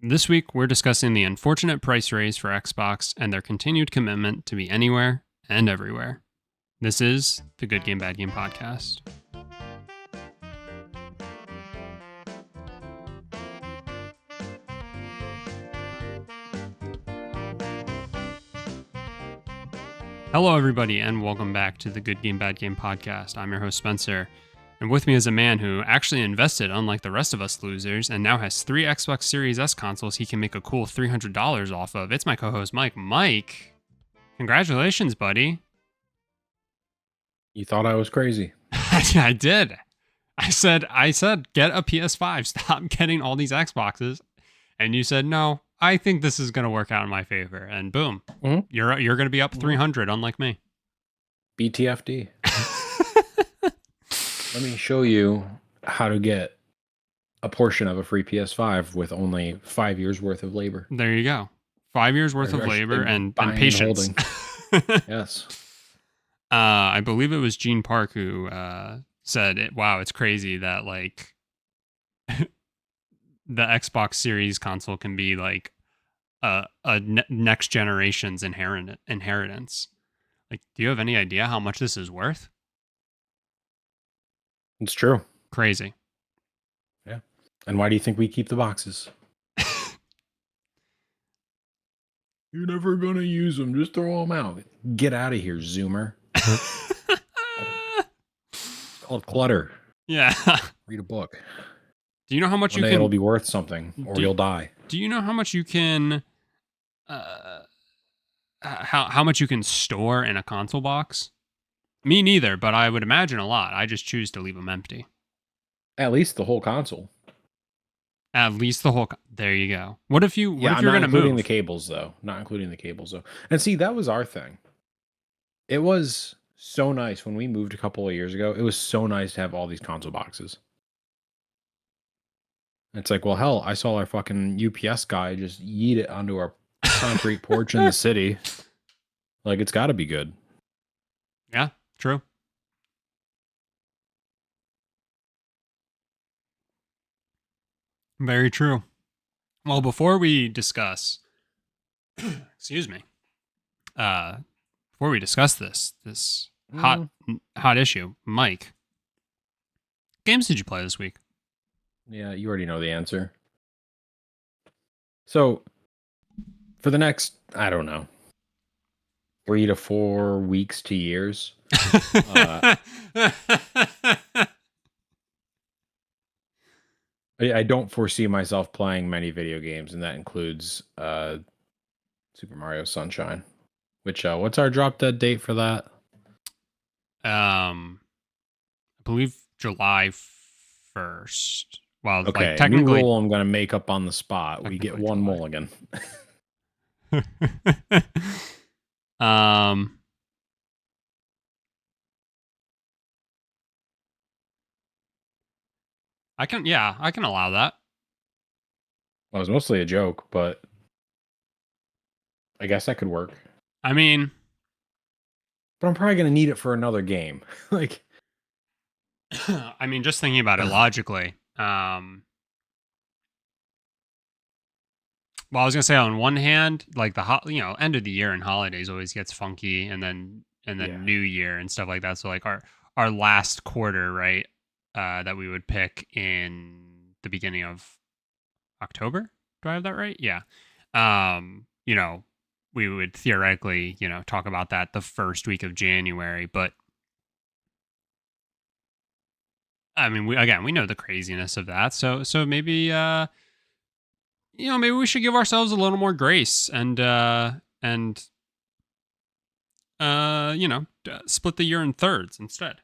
This week, we're discussing the unfortunate price raise for Xbox and their continued commitment to be anywhere and everywhere. This is the Good Game, Bad Game podcast. Hello, everybody, and welcome back to the Good Game, Bad Game podcast. I'm your host, Spencer. And with me is a man who actually invested, unlike the rest of us losers, and now has 3 Xbox Series S consoles he can make a cool $300 off of. It's my co-host, Mike. Mike, congratulations, buddy. You thought I was crazy. I did. I said, get a PS5. Stop getting all these Xboxes. And you said, no, I think this is going to work out in my favor. And boom, you're going to be up 300, unlike me. BTFD. Let me show you how to get a portion of a free PS5 with only 5 years worth of labor. There you go. 5 years worth of labor and patience. Yes. I believe it was Gene Park who said, wow, it's crazy that like the Xbox Series console can be like next generation's inheritance. Like, do you have any idea how much this is worth? It's true. Crazy. Yeah. And why do you think we keep the boxes? You're never going to use them. Just throw them out. Get out of here, Zoomer. It's called clutter. Yeah. Read a book. Do you know how much One day it'll be worth something, or you'll die. Do you know how much you can how much you can store in a console box? Me neither, but I would imagine a lot. I just choose to leave them empty. At least the whole console. At least the whole. There you go. What if you? What if I'm you're not going to including move? the cables though. Not including the cables though. And see, that was our thing. It was so nice when we moved a couple of years ago. It was so nice to have all these console boxes. It's like, well, hell, I saw our fucking UPS guy just yeet it onto our concrete porch in the city. Like, it's got to be good. Yeah, true. Very true. Well, before we discuss, excuse me, before we discuss this hot issue, Mike, games did you play this week? Yeah, you already know the answer. So, for the next, I don't know, 3 to 4 weeks to years, I don't foresee myself playing many video games, and that includes Super Mario Sunshine. Which what's our drop dead date for that? I believe July 1st. Well, okay, like technically, new rule I'm gonna make up on the spot. We get one July. mulligan. I can allow that. Well, it was mostly a joke, but I guess that could work. I mean, but I'm probably gonna need it for another game. Like, I mean, just thinking about it logically. Well, I was gonna say on one hand, like the end of the year and holidays always gets funky, and then New Year and stuff like that. So like our last quarter, right, that we would pick in the beginning of October. Do I have that right? Yeah. We would theoretically, talk about that the first week of January, but I mean, we know the craziness of that. So maybe maybe we should give ourselves a little more grace and split the year in thirds instead.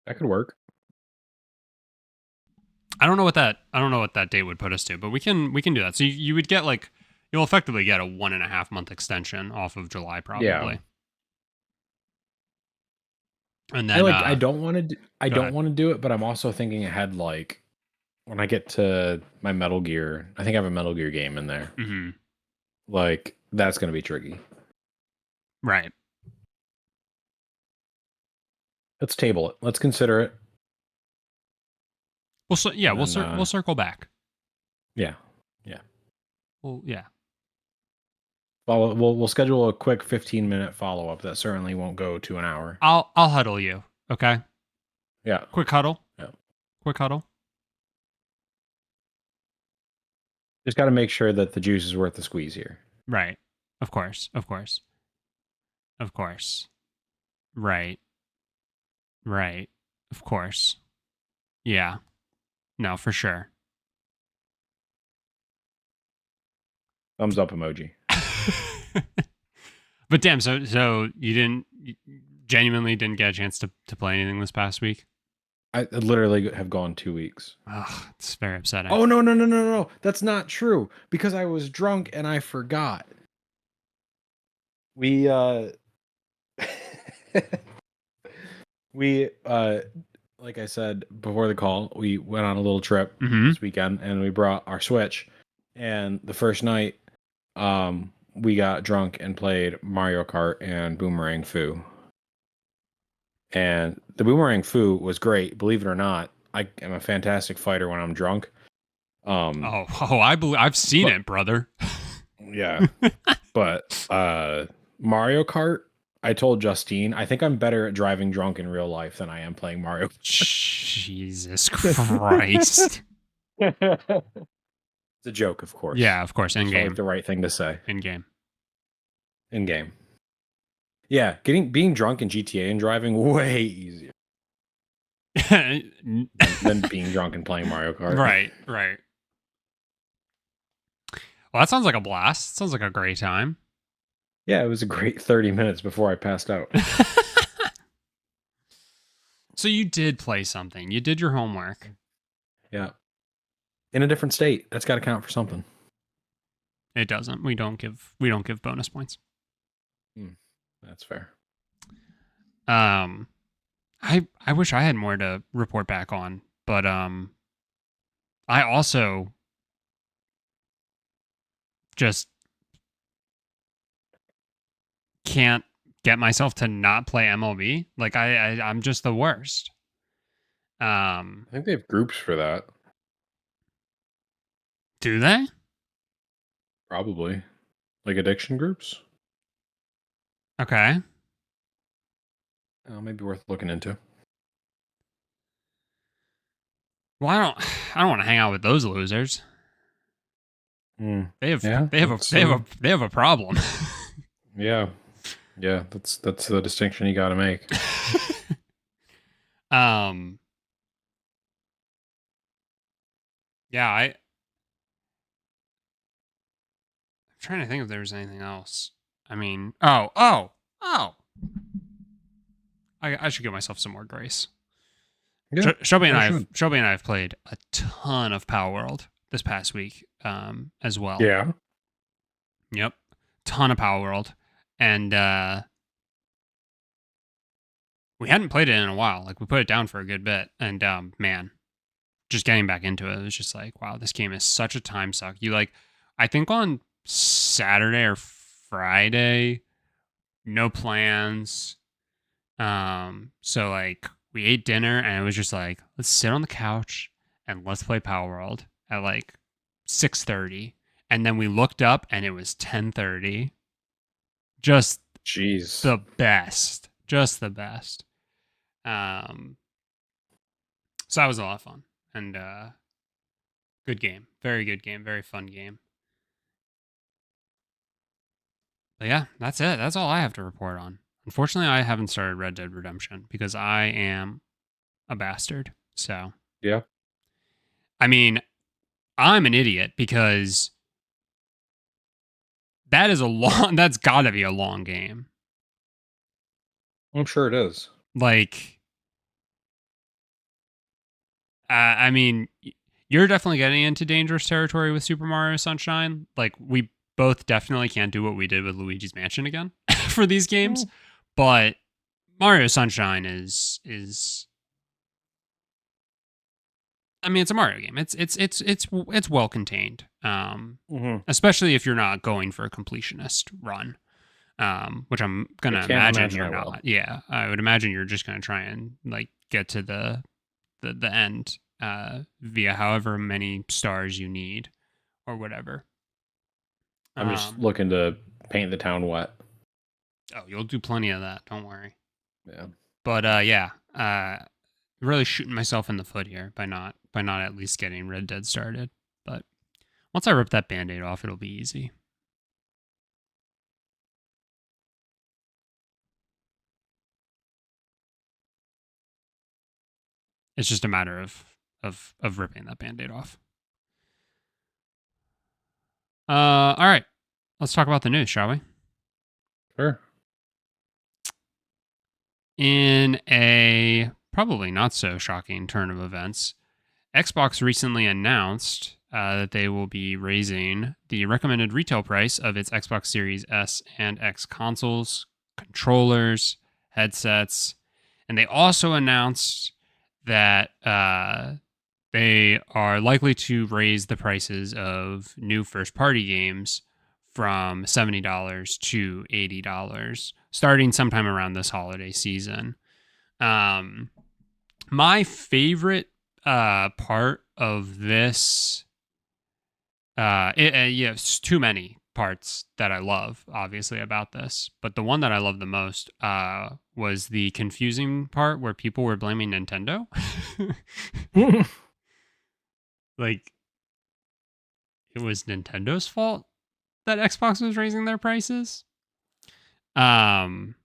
That could work. I don't know what that date would put us to, but we can do that. So you would get you'll effectively get a 1.5 month extension off of July probably. Yeah. And then I don't want to do it, but I'm also thinking ahead. Like, when I get to my Metal Gear, I think I have a Metal Gear game in there. Mm-hmm. Like, that's going to be tricky. Right. Let's table it. Let's consider it. Yeah, and then we'll circle back. yeah, yeah. Well, yeah. We'll schedule a quick 15-minute follow up that certainly won't go to an hour. I'll huddle you. Okay. Yeah, Quick huddle. yeah. Quick huddle. Just got to make sure that the juice is worth the squeeze here. Right. Of course. Of course. Of course. Right. Right. Of course. Yeah. No, for sure. Thumbs up emoji. But damn, so you genuinely didn't get a chance to play anything this past week? I literally have gone 2 weeks. Oh, it's very upsetting. Oh no! That's not true because I was drunk and I forgot. We we like I said before the call, we went on a little trip Mm-hmm. this weekend and we brought our Switch. And the first night, we got drunk and played Mario Kart and Boomerang Fu. And the Boomerang Fu was great, believe it or not. I am a fantastic fighter when I'm drunk. I've seen it, brother. Yeah. But Mario Kart, I told Justine, I think I'm better at driving drunk in real life than I am playing Mario Kart. Jesus Christ. It's a joke, of course. Yeah, of course. In It's game. like the right thing to say. In game. In game. Yeah, being drunk in GTA and driving way easier than being drunk and playing Mario Kart. Right. Well, that sounds like a blast. Sounds like a great time. Yeah, it was a great 30 minutes before I passed out. So you did play something. You did your homework. Yeah. In a different state. That's got to count for something. It doesn't. We don't give bonus points. That's fair. I wish I had more to report back on, but I also just can't get myself to not play MLB. Like I'm just the worst. I think they have groups for that. Do they? Probably. Like addiction groups? Okay. Maybe worth looking into. Well, I don't want to hang out with those losers. They have a problem. Yeah. Yeah, that's the distinction you got to make. Yeah, I'm trying to think if there was anything else. I mean, I should give myself some more grace. Yeah, Shelby and I have played a ton of Power World this past week, as well. Yeah. Yep, ton of Power World, and we hadn't played it in a while. Like we put it down for a good bit, and man, just getting back into it was just like, wow, this game is such a time suck. I think on Saturday or Friday, no plans. So like we ate dinner and it was just like, let's sit on the couch and let's play Power World at like 6:30. And then we looked up and it was 10:30. Just Jeez. the best. Just the best. So that was a lot of fun. And good game. Very good game. Very fun game. But yeah, that's it. That's all I have to report on. Unfortunately, I haven't started Red Dead Redemption because I am a bastard. So, Yeah. I mean, I'm an idiot because that's got to be a long game. I'm sure it is. Like, I mean, you're definitely getting into dangerous territory with Super Mario Sunshine. Like, we both definitely can't do what we did with Luigi's Mansion again for these games. But Mario Sunshine is I mean, it's a Mario game. It's well contained. Especially if you're not going for a completionist run. Which I'm gonna imagine you're not. Yeah, I would imagine you're just gonna try and like get to the end via however many stars you need or whatever. I'm just Um, looking to paint the town wet. oh, you'll do plenty of that. Don't worry. Yeah. But yeah, really shooting myself in the foot here by not at least getting Red Dead started. But once I rip that Band-Aid off, it'll be easy. It's just a matter of ripping that Band-Aid off. All right, let's talk about the news, shall we? Sure. In a probably not so shocking turn of events, Xbox recently announced that they will be raising the recommended retail price of its Xbox Series S and X consoles, controllers, headsets, and they also announced that they are likely to raise the prices of new first party games from $70 to $80 starting sometime around this holiday season. Um, my favorite part of this, yeah, it's too many parts that I love, obviously, about this, but the one that I love the most was the confusing part where people were blaming Nintendo. Like, it was Nintendo's fault that Xbox was raising their prices. Um,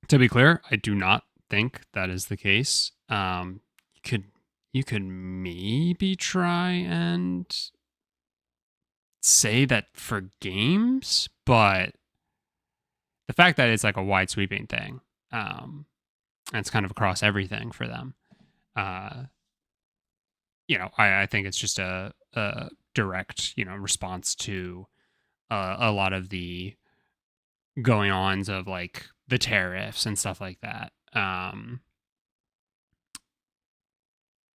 to be clear, I do not think that is the case. You could maybe try and say that for games, but the fact that it's like a wide sweeping thing, and it's kind of across everything for them. Uh, I think it's just a direct, response to a lot of the going ons of like the tariffs and stuff like that.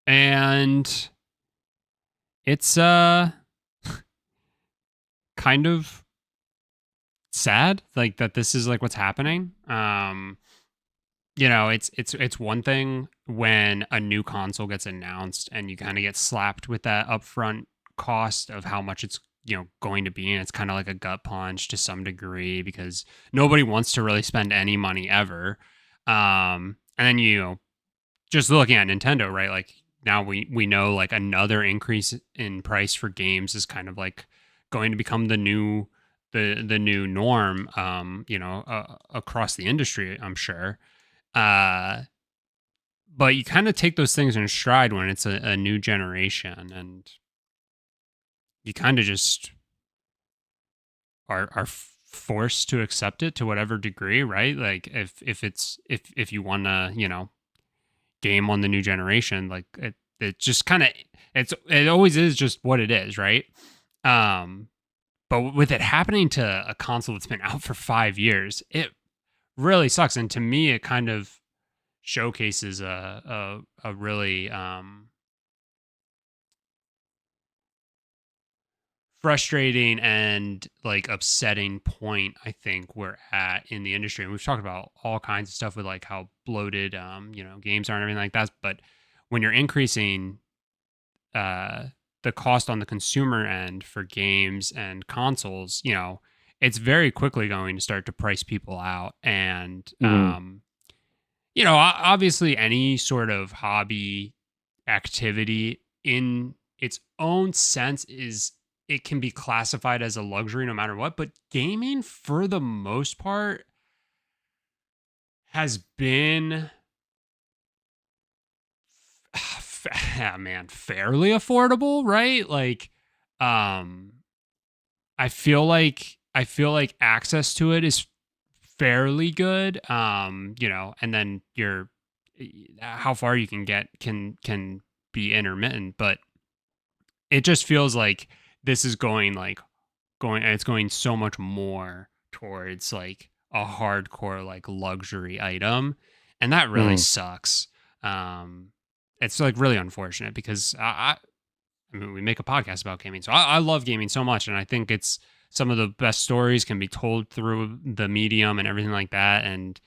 And it's kind of sad like that this is like what's happening. It's one thing when a new console gets announced and you kind of get slapped with that upfront cost of how much it's going to be, and it's kind of like a gut punch to some degree because nobody wants to really spend any money ever. And then just looking at Nintendo, right? Like now we know like another increase in price for games is kind of like going to become the new norm, across the industry, I'm sure. Uh, but you kind of take those things in stride when it's a new generation, and you kind of just are forced to accept it to whatever degree, right? Like if you want to, game on the new generation, like it just kind of it always is just what it is, right? Um, but with it happening to a console that's been out for 5 years, it really sucks. And to me, it kind of showcases a really frustrating and like upsetting point I think we're at in the industry. And we've talked about all kinds of stuff with like how bloated games are and everything like that. But when you're increasing uh the cost on the consumer end for games and consoles, it's very quickly going to start to price people out. And Mhm. obviously any sort of hobby activity in its own sense is it can be classified as a luxury no matter what, but gaming for the most part has been man, fairly affordable, right? Like um I feel like access to it is fairly good. And then how far you can get can be intermittent, but it just feels like this is it's going so much more towards like a hardcore like luxury item, and that really Mhm. sucks. Um it's like really unfortunate because I mean, we make a podcast about gaming, so I love gaming so much, and I think it's some of the best stories can be told through the medium and everything like that, and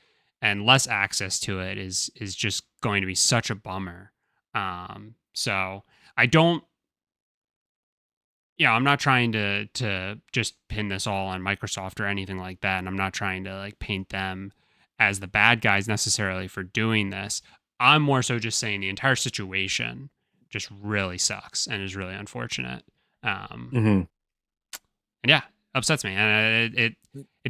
less access to it is just going to be such a bummer. So I don't, I'm not trying to just pin this all on Microsoft or anything like that, and I'm not trying to like paint them as the bad guys necessarily for doing this. I'm more so just saying the entire situation just really sucks and is really unfortunate. Um, Hmm. and yeah, upsets me, and it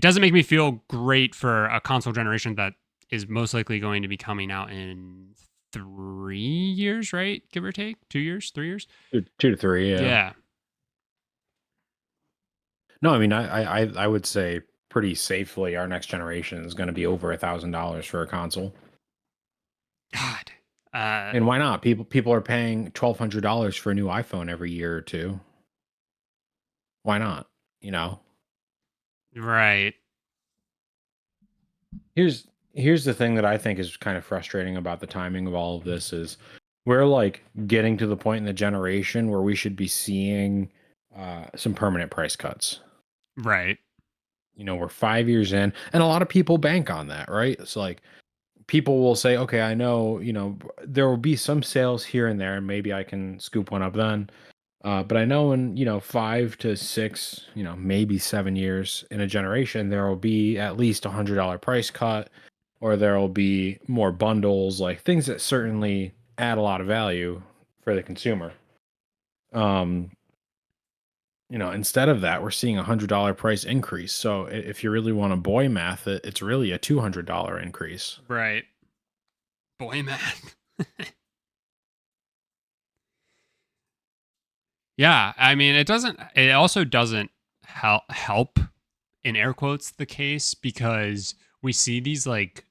doesn't make me feel great for a console generation that is most likely going to be coming out in 3 years, right? Give or take 2 years, 3 years. 2 to 3, yeah. Yeah. No, I mean, I would say pretty safely our next generation is going to be over $1,000 for a console. God. Uh, And why not? People are paying $1,200 for a new iPhone every year or two. Why not? You know, right. here's the thing that I think is kind of frustrating about the timing of all of this is we're like getting to the point in the generation where we should be seeing some permanent price cuts. Right. We're 5 years in, and a lot of people bank on that, right? It's like people will say, okay, I know, there will be some sales here and there, and maybe I can scoop one up then. But I know in, 5 to 6, maybe 7 years in a generation, there will be at least $100 price cut, or there will be more bundles, like things that certainly add a lot of value for the consumer. Um, instead of that, we're seeing $100 price increase. So if you really want to boy math it, it's really a $200 increase. Right. Boy math. Yeah, I mean, it also doesn't help in air quotes the case because we see these like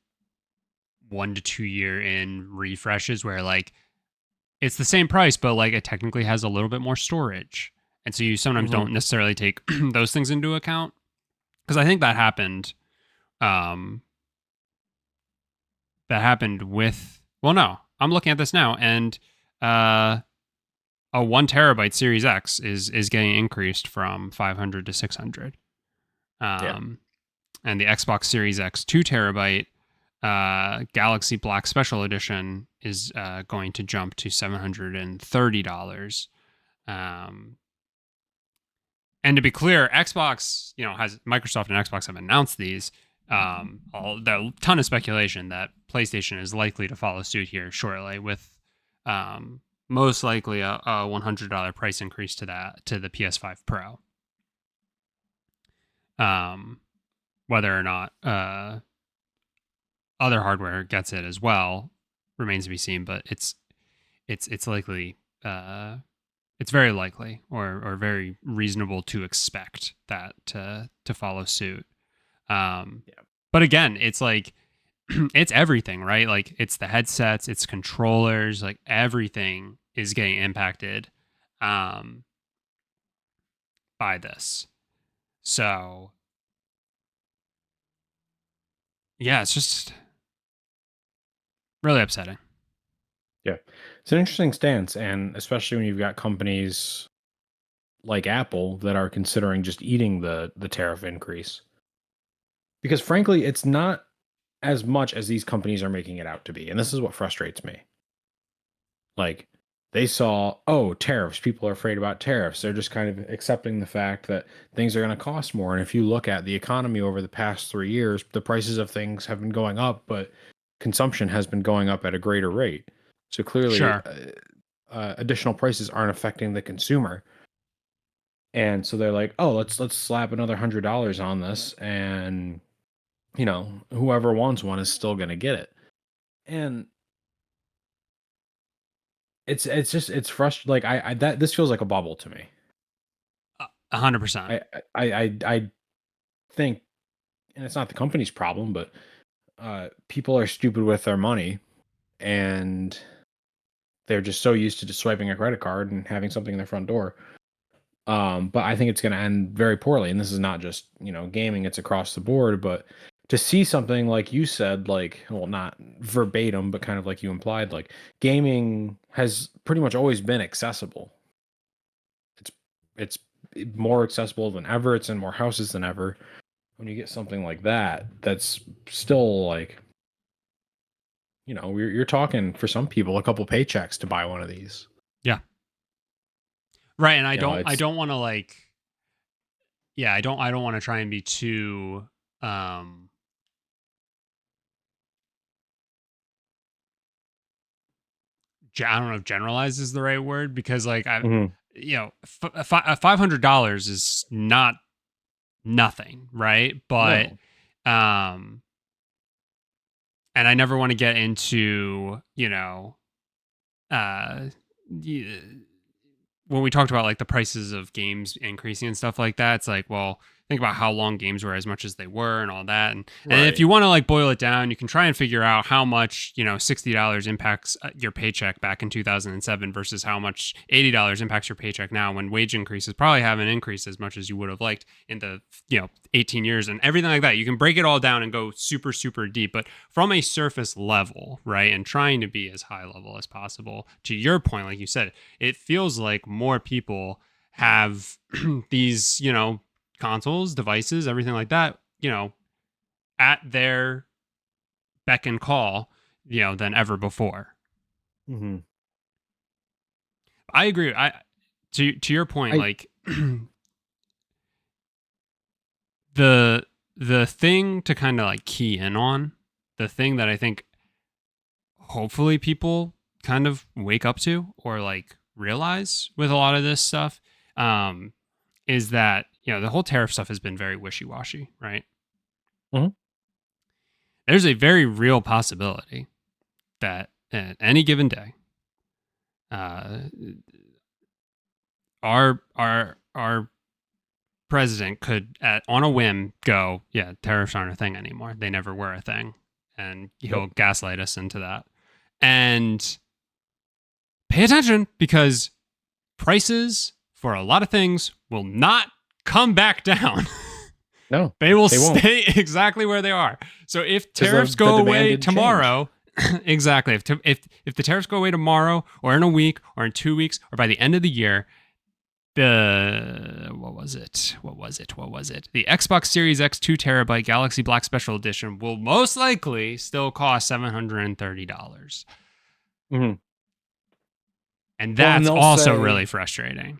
1 to 2 year in refreshes where like it's the same price, but like it technically has a little bit more storage. And so you sometimes Hmm. don't necessarily take those things into account. Because I think um that happened with, well, no, I'm looking at this now, and uh a 1 terabyte Series X is getting increased from 500 to 600. Yeah. Um, and the Xbox Series X 2 terabyte Galaxy Black Special Edition is going to jump to $730. Um, and to be clear, Xbox, has Microsoft and Xbox have announced these. A ton of speculation that PlayStation is likely to follow suit here shortly, with most likely a $100 price increase to the PS5 Pro. Um, Whether or not other hardware gets it as well remains to be seen, but it's likely, it's very likely or very reasonable to expect that to follow suit. Um, Yeah. but again, it's like it's everything, right? Like it's the headsets, it's controllers, like everything is getting impacted um, by this. So yeah, it's just really upsetting. Yeah. It's an interesting stance. And especially when you've got companies like Apple that are considering just eating the tariff increase. Because frankly, it's not as much as these companies are making it out to be. And this is what frustrates me. Like they saw, oh, tariffs, people are afraid about tariffs. They're just kind of accepting the fact that things are going to cost more. And if you look at the economy over the past 3 years, the prices of things have been going up, but consumption has been going up at a greater rate. So clearly, Sure. additional prices aren't affecting the consumer. And so they're like, oh, let's slap another $100 on this, and whoever wants one is still going to get it. And it's just it's frustrating. Like I that this feels like a bubble to me. 100%. I think, and it's not the company's problem, but people are stupid with their money, and they're just so used to just swiping a credit card and having something in their front door. But I think it's going to end very poorly. And this is not just gaming; it's across the board. But to see something like you said, like, well, not verbatim, but kind of like you implied, like gaming has pretty much always been accessible. It's it's more accessible than ever. It's in more houses than ever. When you get something like that, that's still like you're talking for some people a couple paychecks to buy one of these. Yeah. Right. And I You know, don't I it's don't want to like yeah, I don't want to try and be too um I don't know if generalize is the right word because like I Mhm. $500 is not nothing, right? But No. um and I never want to get into, uh y- when we talked about like the prices of games increasing and stuff like that, it's like, well, think about how long games were as much as they were and all that. And if Right. you want to like boil it down, you can try and figure out how much, $60 impacts your paycheck back in 2007 versus how much $80 impacts your paycheck now when wage increases probably haven't increased as much as you would have liked in the, 18 years and everything like that. You can break it all down and go super, super deep, but from a surface level, right? And trying to be as high level as possible. To your point, like you said, it feels like more people have these, consoles, devices, everything like that, at their beck and call, than ever before. Mhm. I agree. To your point, I like the the thing to kind of like key in on, the thing that I think hopefully people kind of wake up to or like realize with a lot of this stuff, um, is that the whole tariff stuff has been very wishy-washy, right? Mhm. There's a very real possibility that at any given day, uh, our president could, on a whim, go, yeah, tariffs aren't a thing anymore. They never were a thing, and Yep. he'll gaslight us into that. And pay attention because prices for a lot of things will not come back down. No, They will they won't, stay exactly where they are. So if because tariffs the go demand away didn't change. tomorrow, exactly. If the tariffs go away tomorrow, or in a week, or in 2 weeks, or by the end of the year, the what was it? What was it? What was it? The Xbox Series X 2 TB Galaxy Black Special Edition will most likely still cost $730, Mhm. and Well, and that's they'll also really say, frustrating.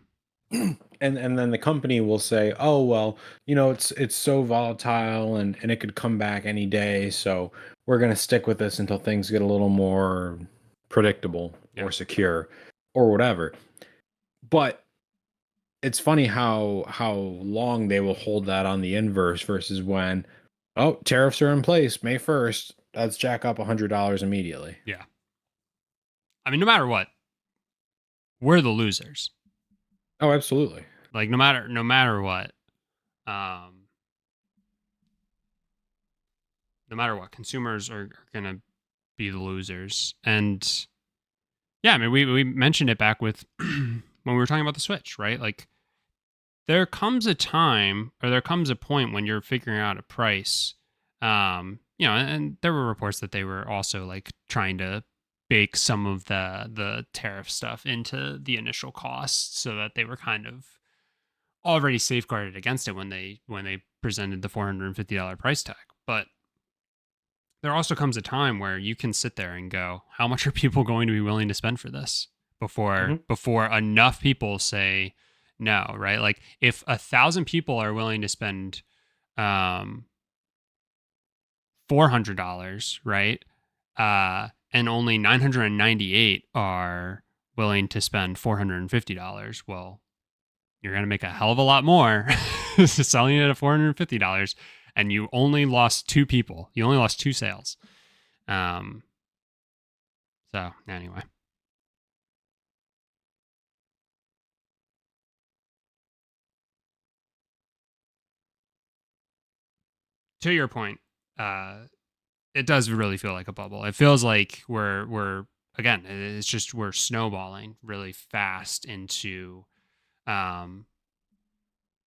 and then the company will say, "Oh, well, it's so volatile and it could come back any day, so we're going to stick with this until things get a little more predictable Yeah. or secure or whatever." But it's funny how long they will hold that on the inverse versus when, oh, tariffs are in place May 1st, let's jack up $100 immediately. Yeah. I mean, no matter what, we're the losers. Oh, absolutely. Like no matter what, um, no matter what, consumers are gonna be the losers. And yeah, I mean, we mentioned it back with when we were talking about the Switch, right? Like there comes a time or there comes a point when you're figuring out a price. And there were reports that they were also like trying to bake some of the tariff stuff into the initial costs so that they were kind of already safeguarded against it when they presented the $450 price tag. But there also comes a time where you can sit there and go, how much are people going to be willing to spend for this before Hmm. before enough people say no, right? Like if 1,000 people are willing to spend um $400, right? And only 998 are willing to spend $450. Well, you're going to make a hell of a lot more selling it at $450, and you only lost two people. You only lost two sales. Um, so anyway, to your point, uh, it does really feel like a bubble. It feels like we're again, it's just we're snowballing really fast into um,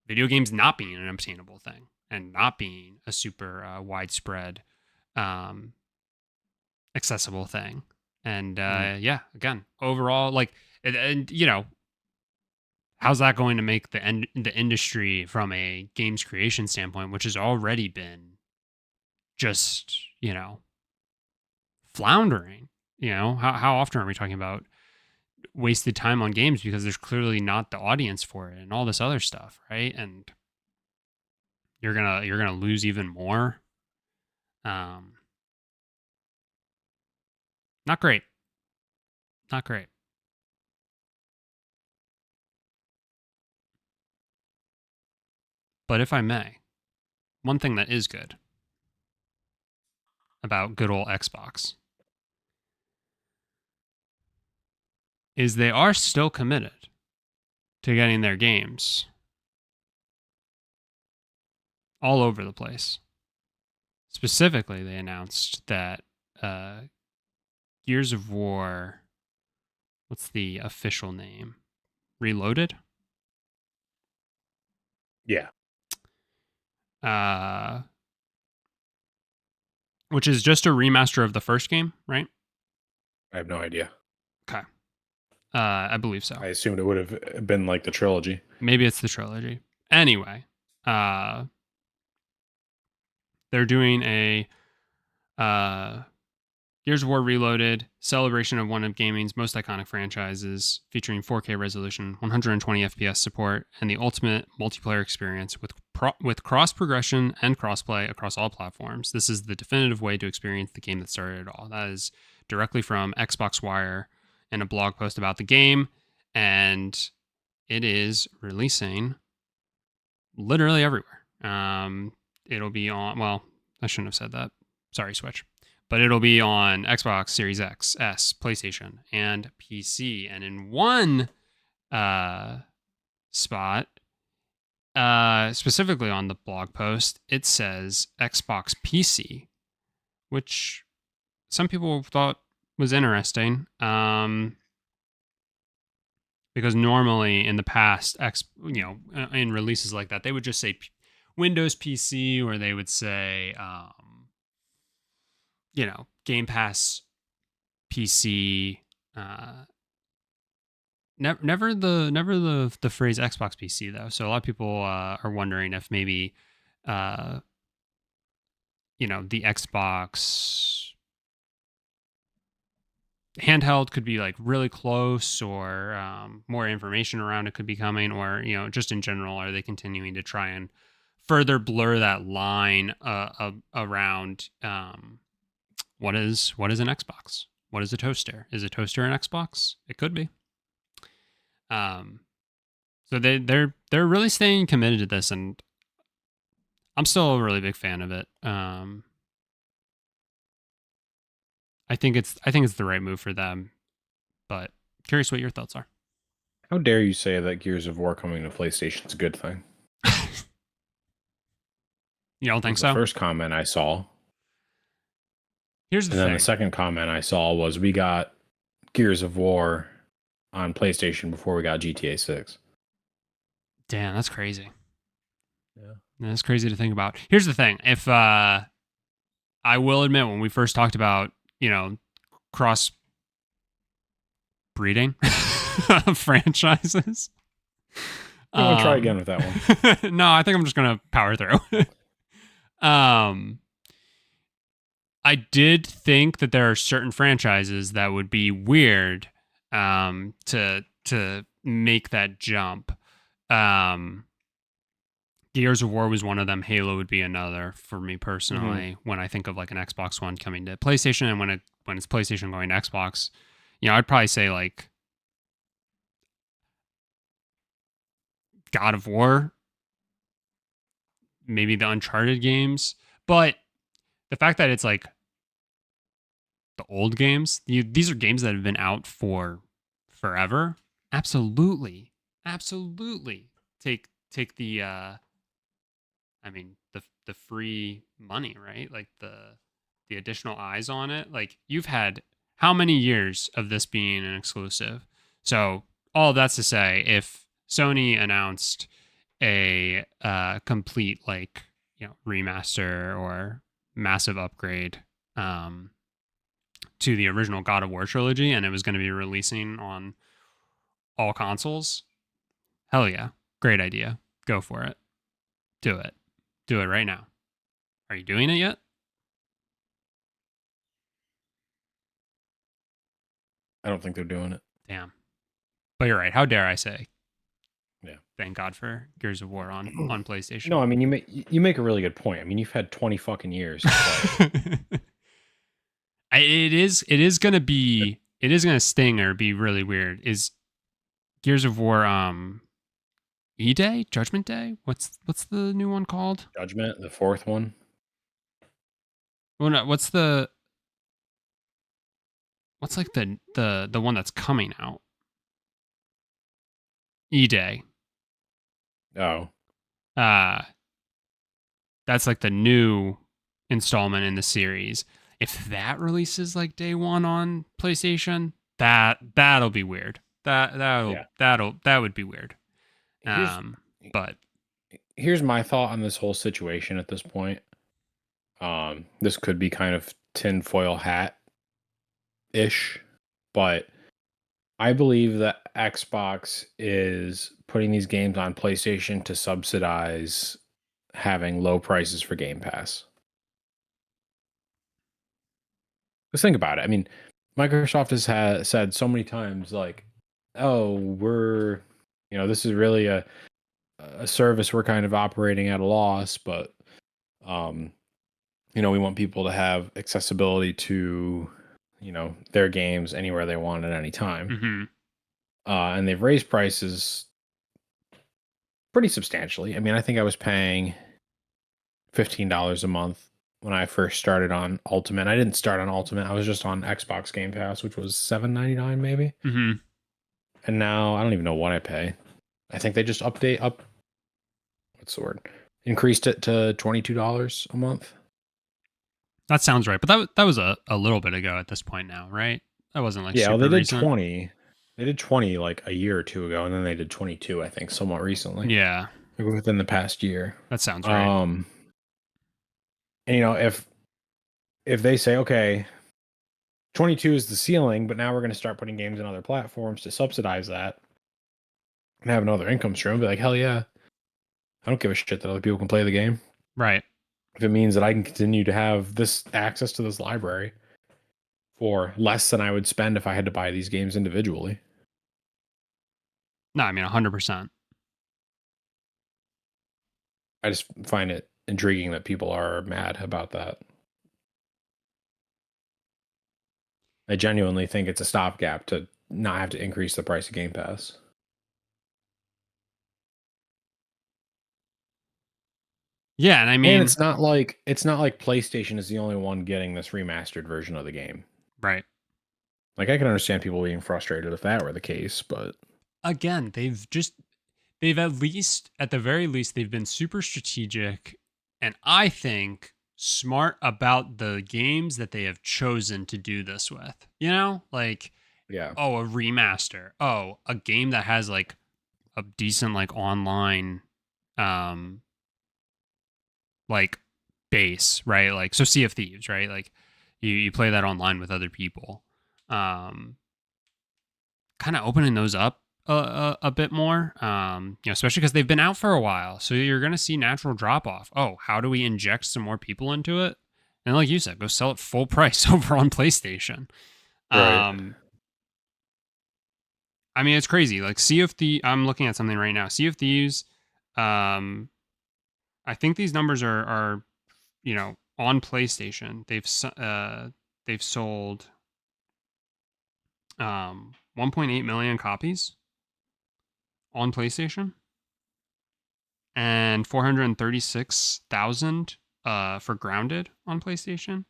video games not being an obtainable thing and not being a super widespread um, accessible thing. And Hmm. yeah, again, overall, like, and how's that going to make the industry from a games creation standpoint, which has already been just floundering. How often are we talking about wasted time on games because there's clearly not the audience for it and all this other stuff, right? And you're gonna lose even more. Um, Not great. Not great. But if I may, one thing that is good about good old Xbox is they are still committed to getting their games all over the place. Specifically, they announced that Gears of War, what's the official name? Reloaded? Yeah, Uh, which is just a remaster of the first game, right? I have no idea. Okay. I believe so. I assumed it would have been like the trilogy. Maybe it's the trilogy. Anyway, uh, they're doing a Gears of War Reloaded celebration of one of gaming's most iconic franchises, featuring 4K resolution, 120 FPS support, and the ultimate multiplayer experience with cross progression and crossplay across all platforms. This is the definitive way to experience the game that started it all. That is directly from Xbox Wire and a blog post about the game, and it is releasing literally everywhere. It'll be on. Well, I shouldn't have said that. Sorry, Switch. But it'll be on Xbox Series X, S, PlayStation, and PC. And in one spot, specifically on the blog post, it says Xbox PC, which some people thought was interesting. Because normally in the past, in releases like that, they would just say Windows PC, or they would say, Game Pass PC. Never the phrase Xbox PC though. So a lot of people are wondering if maybe, the Xbox handheld could be like really close, or more information around it could be coming, or just in general, are they continuing to try and further blur that line around what is an Xbox, what is a toaster, is a toaster an Xbox? It could be. So they're really staying committed to this, and I'm still a really big fan of it. I think it's the right move for them, but curious what your thoughts are. How dare you say that Gears of War coming to PlayStation is a good thing? You don't think Was the so? first comment I saw. Here's the And then thing. the second comment I saw was we got Gears of War on PlayStation before we got GTA 6. Damn, that's crazy. Yeah. That's crazy to think about. Here's the thing. If I will admit, when we first talked about, cross breeding of franchises. I'm gonna try again with that one. No, I think I'm just gonna power through. I did think that there are certain franchises that would be weird to make that jump. Gears of War was one of them. Halo would be another for me personally. When I think of like an Xbox One coming to PlayStation, and when it's PlayStation going to Xbox, I'd probably say like God of War, maybe the Uncharted games. But the fact that it's like the old games, these are games that have been out for forever. Absolutely take the the free money, right? Like the additional eyes on it. Like, you've had how many years of this being an exclusive? So all of that's to say, if Sony announced a complete remaster or massive upgrade to the original God of War trilogy, and it was going to be releasing on all consoles, hell yeah, great idea. Go for it. Do it. Do it right now. Are you doing it yet? I don't think they're doing it. Damn. But you're right. How dare I say? Yeah. Thank God for Gears of War on PlayStation. No, I mean you make a really good point. I mean, you've had 20 fucking years to play it. It is gonna sting or be really weird. Is Gears of War E-Day? Judgment Day? What's the new one called? Judgment, the fourth one. Well, no, what's like the one that's coming out? E-Day. Oh, Uh that's like the new installment in the series. If that releases like day one on PlayStation, that'll be weird. yeah. That would be weird. Here's Um, but here's my thought on this whole situation at this point. This could be kind of tinfoil hat ish, but I believe that Xbox is putting these games on PlayStation to subsidize having low prices for Game Pass. Just think about it. I mean, Microsoft has said so many times, like, "Oh, this is really a service we're kind of operating at a loss, but um, we want people to have accessibility to, their games anywhere they want at any time." mhm. And they've raised prices pretty substantially. I mean, I think I was paying $15 a month when I first started on Ultimate. I didn't start on Ultimate. I was just on Xbox Game Pass, which was $7.99 maybe. Mhm. And now I don't even know what I pay. I think they just what's the word? Increased it to $22 a month. That sounds right. But that was a little bit ago at this point now, right? That wasn't like Yeah, well, they super did recent. 20. They did 20 like a year or two ago, and then they did 22, I think, somewhat recently. Yeah, Like within the past year. that sounds right. Um, and if they say, okay, 22 is the ceiling, but now we're going to start putting games on other platforms to subsidize that and have another income stream, be like, hell yeah. I don't give a shit that other people can play the game. Right. If it means that I can continue to have this access to this library for less than I would spend if I had to buy these games individually. No, I mean 100%. I just find it intriguing that people are mad about that. I genuinely think it's a stopgap to not have to increase the price of Game Pass. Yeah, and I And mean, it's not like PlayStation is the only one getting this remastered version of the game. right. Like I can understand people being frustrated if that were the case, but Again, they've at least at the very least they've been super strategic and I think smart about the games that they have chosen to do this with. You know, like yeah. oh, a remaster. Oh, a game that has like a decent like online um like base, right? Like so Sea of Thieves, right? Like you play that online with other people. Um kind of opening those up a bit more, especially because they've been out for a while. So you're going to see natural drop off. Oh, how do we inject some more people into it? And like you said, go sell it full price over on PlayStation. Right. Um, I mean, it's crazy. Like I'm looking at something right now. Sea of Thieves. Um, I think these numbers are on PlayStation. They've sold 1.8 million copies on PlayStation and 436,000 for Grounded on PlayStation.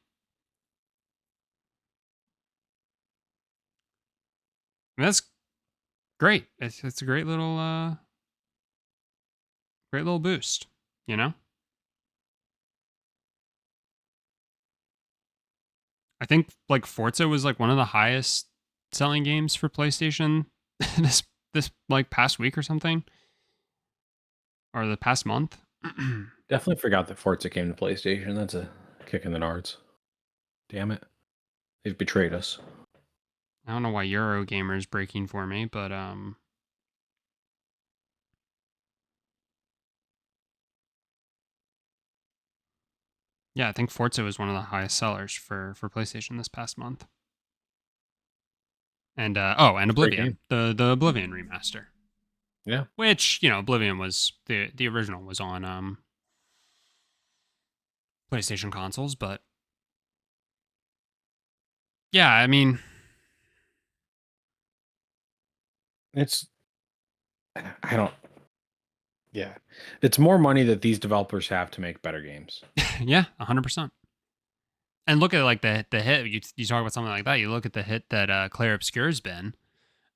I mean, that's great. It's a great little boost, you know? I think like Forza was like one of the highest selling games for PlayStation this like past week or something or the past month. I Definitely forgot that Forza came to PlayStation. That's a kick in the nards. Damn it. They've betrayed us. don't know why Eurogamer is breaking for me, but yeah, I think Forza was one of the highest sellers for PlayStation this past month. and and It's a great game. Oblivion, the Oblivion remaster, Yeah. which Oblivion was the original was on PlayStation consoles, but yeah, I mean, It's I don't yeah. It's more money that these developers have to make better games. yeah, 100%. And look at like the hit you talk about something like that. You look at the hit that Claire Obscure's been.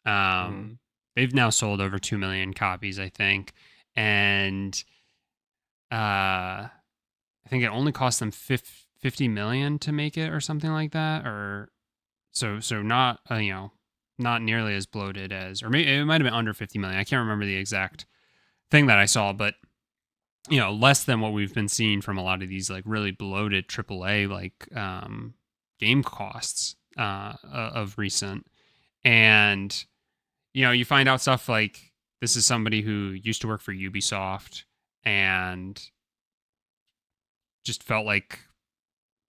Mhm. They've now sold over 2 million copies, I think, and I think it only cost them 50 million to make it, or something like that, or so not not nearly as bloated as, or maybe it might have been under 50 million. I can't remember the exact thing that I saw, but less than what we've been seeing from a lot of these like really bloated AAA like game costs of recent. And you find out stuff like this is somebody who used to work for Ubisoft and just felt like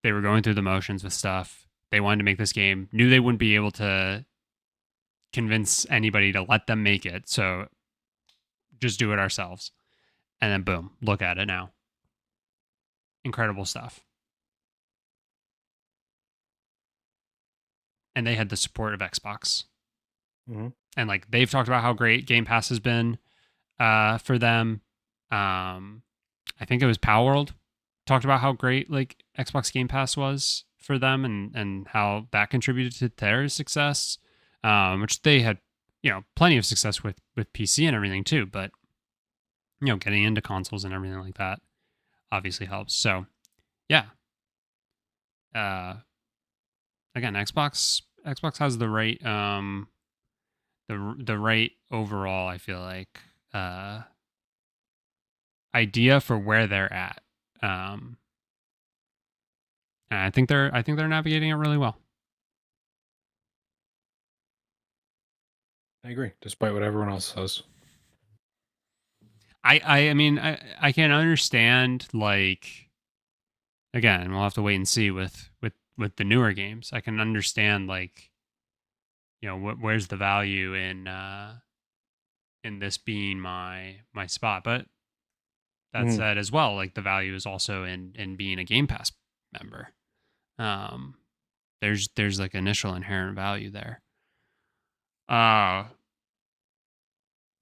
they were going through the motions with stuff. They wanted to make this game, knew they wouldn't be able to convince anybody to let them make it, so just do it ourselves. And then boom, look at it now. Incredible stuff. And they had the support of Xbox. Mhm. And like they've talked about how great Game Pass has been for them. I think it was Power World talked about how great like Xbox Game Pass was for them, and how that contributed to their success, which they had plenty of success with PC and everything too, but getting into consoles and everything like that obviously helps. So yeah, uh, again, Xbox has the right the right overall, I feel like, uh, idea for where they're at. Um, and I think they're navigating it really well. I agree, despite what everyone else says. I mean I can understand, like, again, we'll have to wait and see with the newer games. I can understand, like, where's the value in this being my spot. But that Mhm. said, as well, like, the value is also in being a Game Pass member. Um, there's like initial inherent value there. Uh,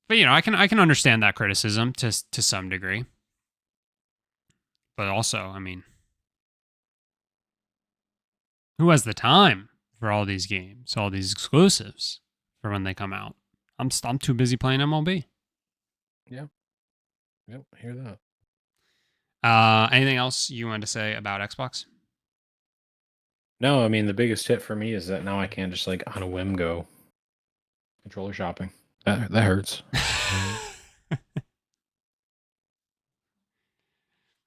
but I can understand that criticism to some degree. But also, I mean, who has the time for all these games, all these exclusives for when they come out? I'm too busy playing MLB. Yeah. Yep, I hear that. Anything else you wanted to say about Xbox? No, I mean, the biggest hit for me is that now I can just, like, on a whim go controller shopping. That hurts.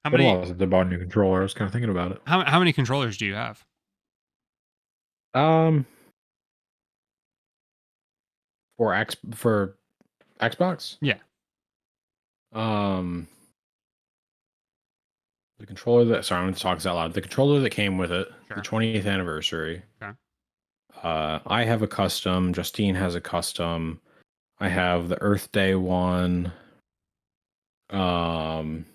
how Been a many while since I bought a new controller. I was kinda thinking about it. how many controllers do you have? Um, for Xbox? Yeah, Um, the controller that sorry, I'm gonna talk this out loud. The controller that came with it, the sure. 20th anniversary. Okay. I have a custom. Justine has a custom. I have the Earth Day one. Um,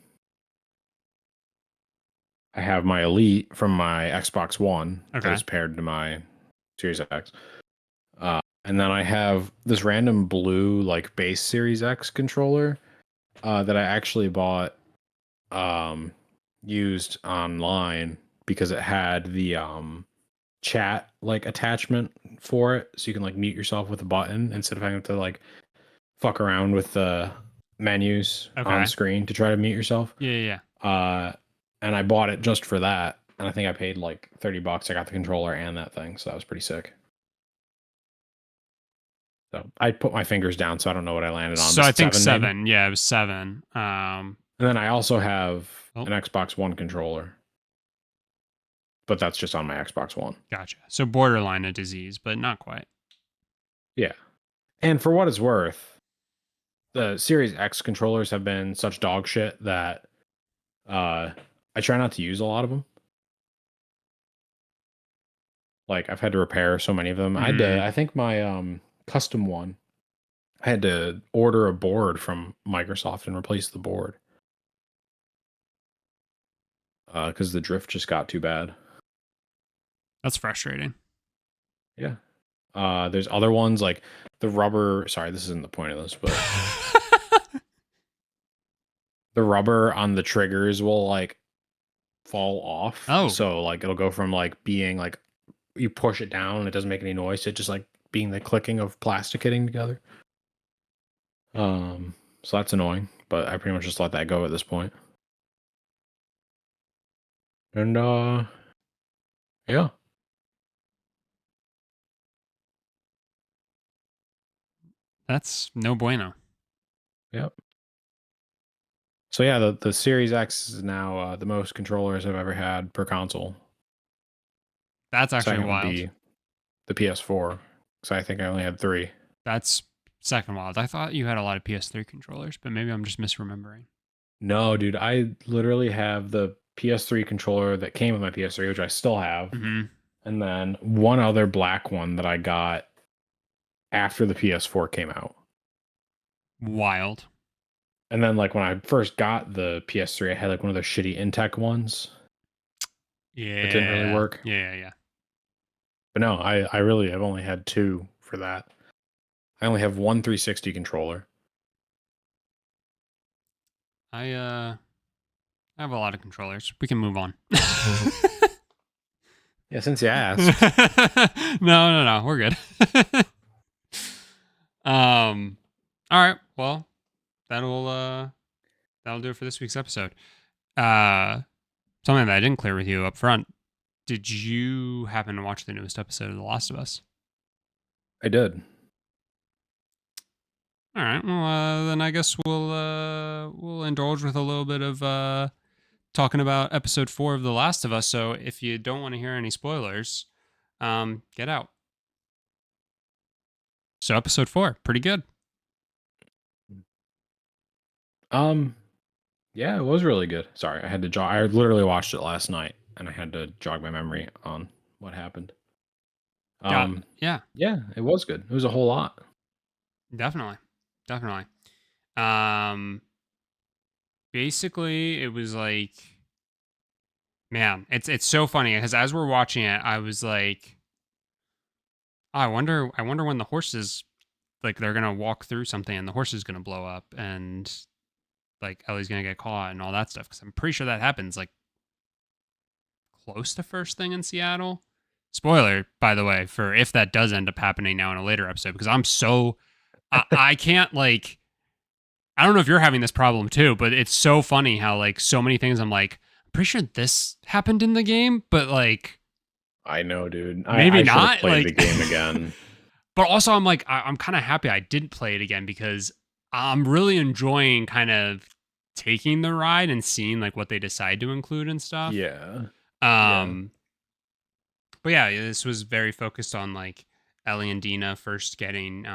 I have my Elite from my Xbox One that Okay. is paired to my Series X. And then I have this random blue like base Series X controller that I actually bought used online because it had the chat like attachment for it, so you can like mute yourself with a button instead of having to like fuck around with the menus on Okay. screen to try to mute yourself. Yeah, yeah, yeah. Uh, and I bought it just for that, and I think I paid like $30. I got the controller and that thing, so that was pretty sick. So I put my fingers down, so I don't know what I landed on. So Was I it think 7 maybe? 7. Yeah, it was 7. And then I also have Oh, an Xbox One controller, but that's just on my Xbox One. gotcha. So borderline a disease, but not quite. Yeah. And for what it's worth, the Series X controllers have been such dog shit that uh I try not to use a lot of them. Like I've had to repair so many of them. Mhm. I think my custom one, I had to order a board from Microsoft and replace the board because the drift just got too bad. That's frustrating. Yeah. There's other ones like the rubber. Sorry, this isn't the point of this, but the rubber on the triggers will like fall off. Oh, So like it'll go from like being like you push it down and it doesn't make any noise to just like being the clicking of plastic hitting together. So that's annoying, but I pretty much just let that go at this point. And yeah, that's no bueno. yep. So yeah, the Series X is now the most controllers I've ever had per console. That's actually Second would wild. be the PS4, because I think I only had three. That's second wild. I thought you had a lot of PS3 controllers, but maybe I'm just misremembering. No, dude, I literally have the PS3 controller that came with my PS3, which I still have, Mhm. and then one other black one that I got after the PS4 came out. Wild. And then like when I first got the PS3, I had like one of those shitty Intech ones that didn't really Yeah. work. Yeah. But no, I really I've only had two for that. I only have one 360 controller. I have a lot of controllers. We can move on. Yeah, since you asked. No. We're good. um all right. Well, that'll that'll do it for this week's episode. Uh Something that I didn't clear with you up front. Did you happen to watch the newest episode of The Last of Us? I did. All right. Well, then I guess we'll indulge with a little bit of talking about episode 4 of The Last of Us. So if you don't want to hear any spoilers, get out. So episode 4, pretty good. Um yeah, it was really good. Sorry, I had to jog. I literally watched it last night and I had to jog my memory on what happened. Yeah, Um yeah, yeah, it was good. It was a whole lot. definitely. Um, Basically, it was like, man, it's so funny because as we're watching it, I was like, oh, I wonder when the horses like they're gonna walk through something and the horse is gonna blow up and like Ellie's gonna get caught and all that stuff because I'm pretty sure that happens like close to first thing in Seattle. Spoiler, by the way, for if that does end up happening now in a later episode, because I'm so I can't like I don't know if you're having this problem too, but it's so funny how like so many things I'm like I'm pretty sure this happened in the game, but like I know, dude. maybe I should have not. played the Like, game again. but also I'm like I'm kind of happy I didn't play it again because I'm really enjoying kind of taking the ride and seeing like what they decide to include and stuff. Yeah. Yeah. Um, but yeah, this was very focused on like Ellie and Dina first getting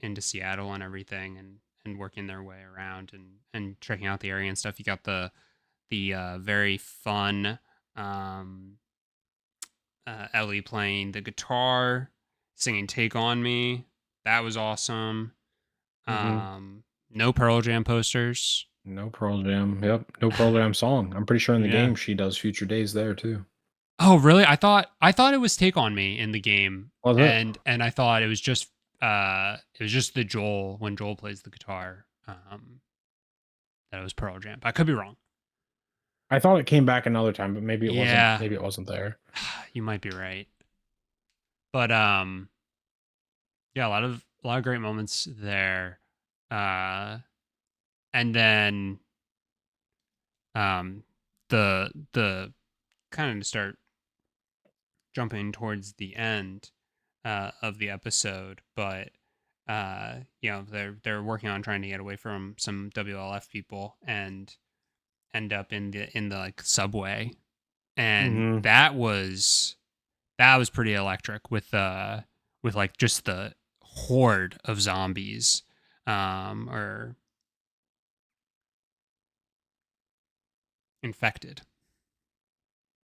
into Seattle and everything and working their way around and checking out the area and stuff. You got the very fun um Ellie playing the guitar, singing "Take on Me." That was awesome. Mhm. No Pearl Jam posters. No Pearl Jam. Yep. No Pearl Jam song. I'm pretty sure in the Yeah. game she does Future Days there too. Oh, really? I thought it was "Take on Me" in the game, Was it? and I thought it was just the Joel when Joel plays the guitar. That it was Pearl Jam. I could be wrong. I thought it came back another time, but Yeah, maybe it wasn't there. you might be right. But yeah, a lot of great moments there. Uh, and then um, the kind of to start jumping towards the end of the episode, but they're working on trying to get away from some WLF people and end up in the like subway, and Mhm. that was pretty electric with like just the horde of zombies, or infected,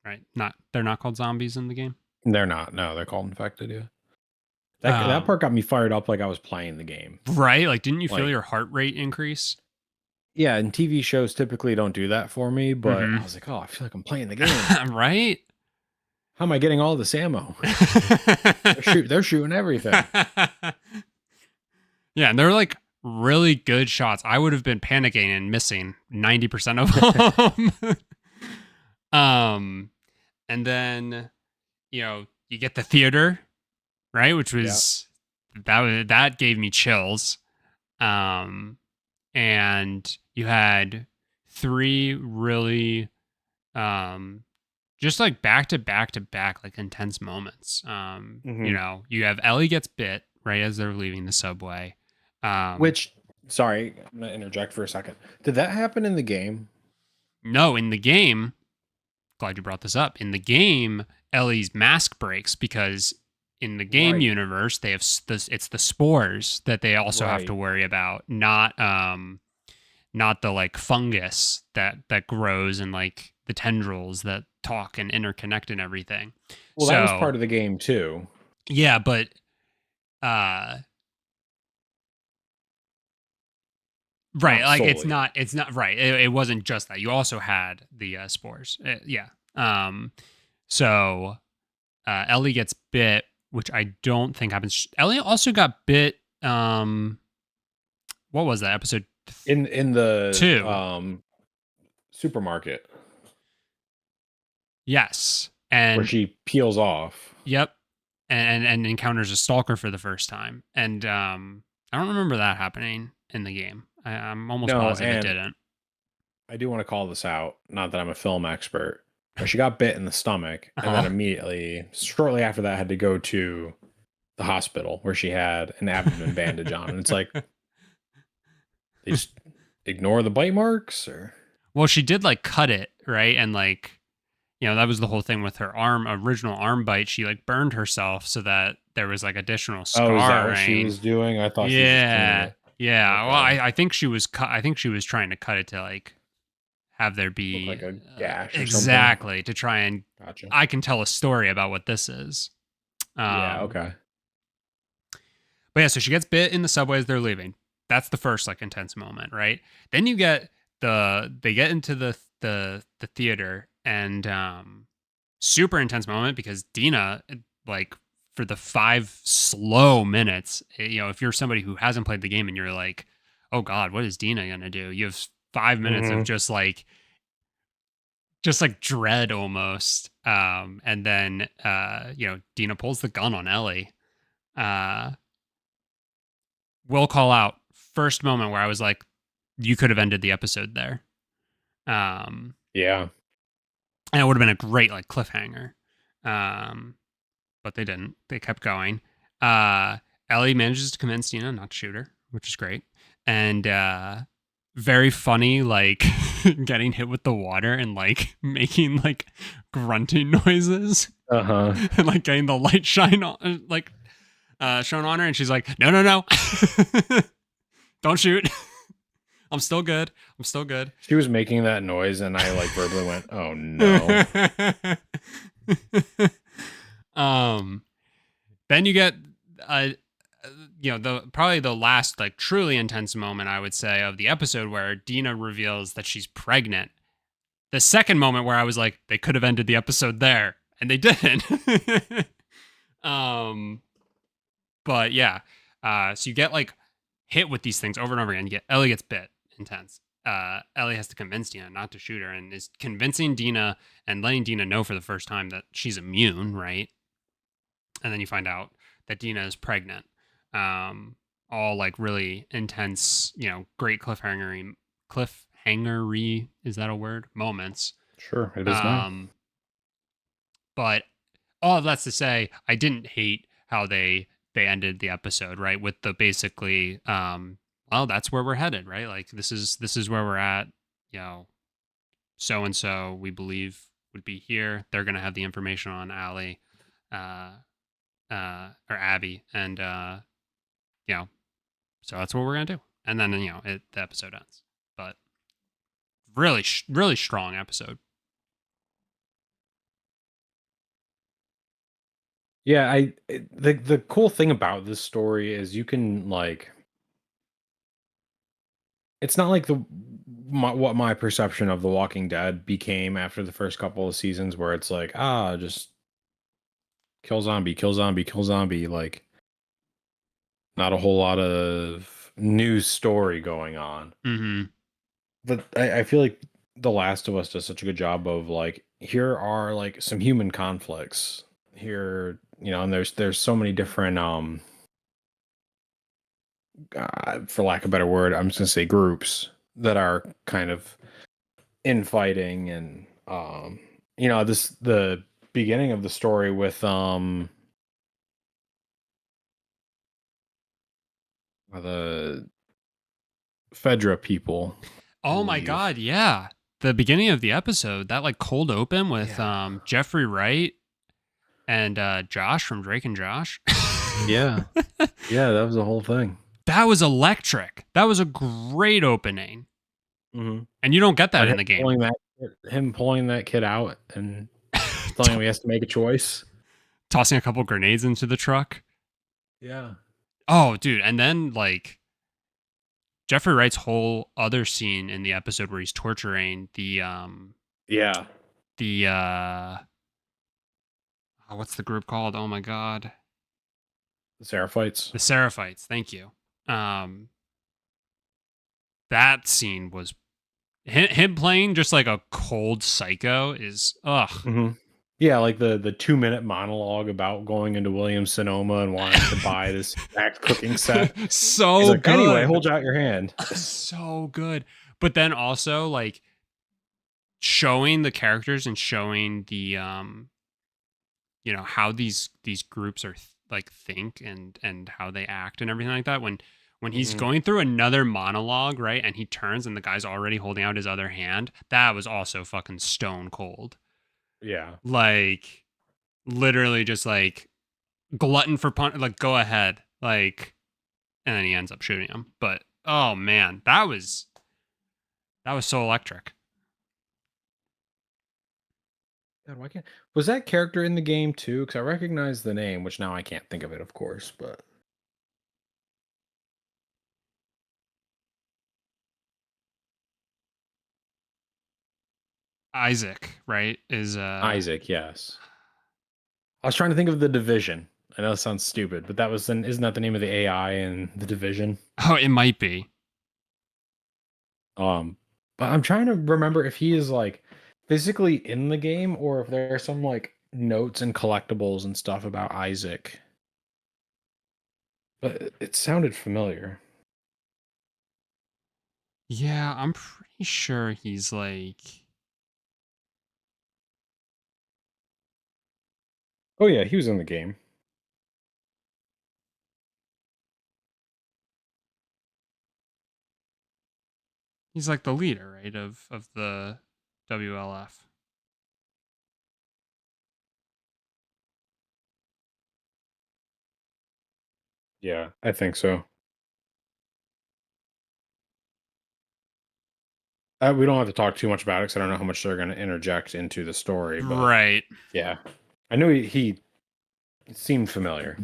right? Not they're not called zombies in the game. They're not. No, they're called infected. Yeah. That Um, part got me fired up like I was playing the game. right? Like, didn't you feel Like, your heart rate increase? yeah, and TV shows typically don't do that for me, but I Mm-hmm. was like, oh, I feel like I'm playing the game. Right? How am I getting all this ammo? They're shooting everything. Yeah, and they're like really good shots. I would have been panicking and missing 90% of them. um, and then you get the theater, right? Which Yeah. was that gave me chills. Um, and you had three really um just like back to back to back like intense moments. Hmm. You have Ellie gets bit right as they're leaving the subway. Um, Which, sorry, I'm gonna interject for a second. Did that happen in the game? no, in the game, glad you brought this up. In the game, Ellie's mask breaks because in the game Right. universe, they have it's the spores that they also have to Right. worry about, not the like fungus that grows and like the tendrils that talk and interconnect and everything. Well, that was So part of the game too. yeah, but uh right, Not like it's solely. not it's not right. It wasn't just that. You also had the spores. Yeah. So Ellie gets bit, which I don't think happens. Ellie also got bit. What was that episode In the 2? supermarket Yes, where and she peels off. yep, and encounters a stalker for the first time, and I don't remember that happening in the game. I'm almost No, positive it and didn't. I do want to call this out. Not that I'm a film expert, but she got bit in the stomach, Uh and then huh. immediately, shortly after that, had to go to the hospital where she had an abdomen bandage on. And it's like they just ignore the bite marks, or Well, she did like cut it right, and like that was the whole thing with her original arm bite. She like burned herself so that there was like additional oh, is that what she scarring. was doing? I thought she was just cleaning Yeah, it. yeah. Well, Okay, I think she was I think she was trying to cut it to like have there look be like a gash or something. exactly to try and Gotcha. I can tell a story about what this is. Yeah. Um, Okay. but yeah, so she gets bit in the subway as they're leaving. That's the first like intense moment, right? Then you get they get into the theater and super intense moment because Dina like for the 5 slow minutes, if you're somebody who hasn't played the game and you're like, "Oh god, what is Dina going to do?" You have 5 minutes of Hmm. just like dread almost. And then Dina pulls the gun on Ellie. Uh will call out first moment where I was like, you could have ended the episode there. Um, Yeah. and it would have been a great like cliffhanger. Um, but they didn't. They kept going. Uh, Ellie manages to convince Dina not to shoot her, which is great. And very funny, like getting hit with the water and like making like grunting noises Uh huh. and like getting the light shine on, like shown on her. And she's like, no, no, no, don't shoot. I'm still good. I'm still good. She was making that noise, and I like verbally went, "Oh no." um, then you get, uh, the probably the last like truly intense moment I would say of the episode where Dina reveals that she's pregnant. The second moment where I was like, they could have ended the episode there, and they didn't. um, but yeah, so you get like hit with these things over and over again. You get Ellie gets bit, intense. Ellie has to convince Dina not to shoot her, and is convincing Dina and letting Dina know for the first time that she's immune, right? And then you find out that Dina is pregnant. All like really intense, great cliffhangery, is that a word? Moments. Sure, it is now. Um, but all of that's to say, I didn't hate how they ended the episode, right? With the basically, well, that's where we're headed, right? Like this is where we're at. You know, so and so we believe would be here. They're gonna have the information on Allie, uh, or Abby, and you know, so that's what we're gonna do. And then the episode ends. But really, really strong episode. Yeah, the cool thing about this story is you can like it's not like what my perception of The Walking Dead became after the first couple of seasons where it's like, just kill zombie, kill zombie, kill zombie, like not a whole lot of new story going on. Mm-hmm. But I feel like The Last of Us does such a good job of like here are like some human conflicts here, and there's so many different for lack of a better word, I'm just gonna say groups that are kind of infighting and this the beginning of the story with the Fedra people, I Oh my believe. god, yeah. The beginning of the episode, that like cold open with Yeah. Jeffrey Wright and Josh from Drake and Josh. Yeah. Yeah, that was the whole thing. That was electric. That was a great opening. Hmm. And you don't get that And in the game. him pulling that kid out and telling him he has to make a choice. Tossing a couple grenades into the truck. Yeah. Oh, dude, and then like Jeffrey Wright's whole other scene in the episode where he's torturing Yeah. the what's the group called? Oh my god. The Seraphites. The Seraphites, thank you. Um that scene was him playing just like a cold psycho is ugh. Hmm. Yeah, like the 2-minute monologue about going into Williams Sonoma and wanting to buy this exact cooking set. He's So like, "Anyway, good. hold out your hand." So good. But then also like showing the characters and showing the how these groups are like think and how they act and everything like that when he's Mhm. going through another monologue, right, and he turns and the guy's already holding out his other hand, that was also fucking stone cold. Yeah. Like literally just like glutton for punch, like go ahead, like, and then he ends up shooting him. But oh man, that was so electric. God, why can't was that character in the game too? Because I recognize the name, which now I can't think of it, of course, but Isaac, right, is Isaac, yes. I was trying to think of The Division. I know it sounds stupid, but that was then isn't that the name of the AI in The Division? oh, it might be. Um, but I'm trying to remember if he is like physically in the game or if there are some like notes and collectibles and stuff about Isaac. But it sounded familiar. Yeah, I'm pretty sure Oh yeah, he was in the game. he's like the leader, right, of the WLF. Yeah, I think so. We don't have to talk too much about it because I don't know how much they're going to interject into the story, but Right. yeah, I knew he seemed familiar.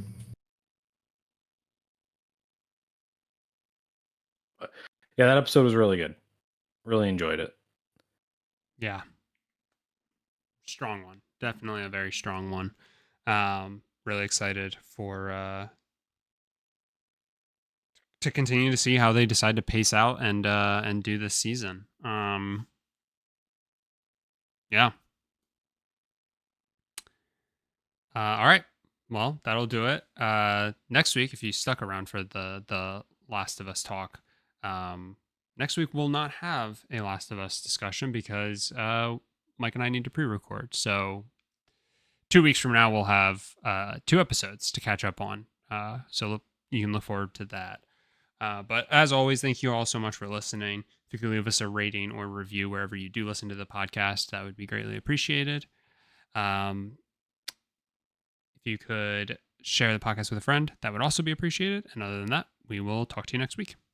But yeah, that episode was really good. Really enjoyed it. Yeah. Strong one. Definitely a very strong one. Really excited for to continue to see how they decide to pace out and do this season. Yeah. All right. Well, that'll do it. Next week, if you stuck around for the Last of Us talk, next week we'll not have a Last of Us discussion because Mike and I need to pre-record. So 2 weeks from now, we'll have 2 episodes to catch up on. So you can look forward to that. But as always, thank you all so much for listening. If you could leave us a rating or review wherever you do listen to the podcast, that would be greatly appreciated. Um, if you could share the podcast with a friend, that would also be appreciated. And other than that, we will talk to you next week.